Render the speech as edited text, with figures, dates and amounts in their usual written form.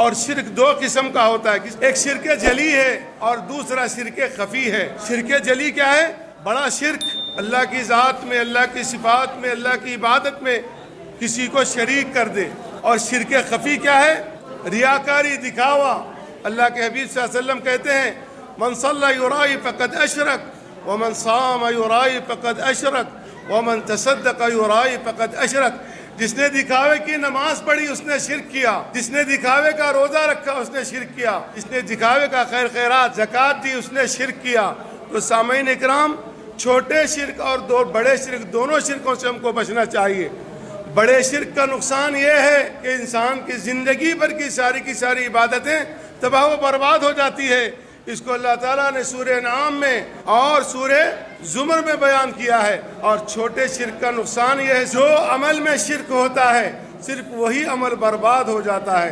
और शिरक दो किस्म का होता है, एक शिरक जली है और दूसरा शिरक खफी है। शिरक जली क्या है? बड़ा शिरक, अल्लाह की ज़ात में, अल्लाह की सिफात में, अल्लाह की इबादत में किसी को शरीक कर दे। और शिरक खफी क्या है? रियाकारी, दिखावा। अल्लाह के हबीब सल्लल्लाहु अलैहि वसल्लम कहते हैं, मन सल्ला युराई फ़क़द अशरक व मन साम युराई फ़क़द अशरक व मन तसद्दक़ युराई फ़क़द अशरक। जिसने दिखावे की नमाज पढ़ी उसने शिरक किया, जिसने दिखावे का रोज़ा रखा उसने शिरक किया, जिसने दिखावे का खैर खैरात ज़कात दी उसने शिरक किया। तो सामईन इकराम, छोटे शिरक और दो बड़े शिरक, दोनों शिरकों से हमको बचना चाहिए। बड़े शिरक का नुकसान ये है कि इंसान की ज़िंदगी भर की सारी इबादतें तबाह व बर्बाद हो जाती है। इसको अल्लाह ताला ने सूरह नाम में और सूरह ज़ुमर में बयान किया है। और छोटे शिरक का नुकसान यह है, जो अमल में शिरक होता है सिर्फ वही अमल बर्बाद हो जाता है।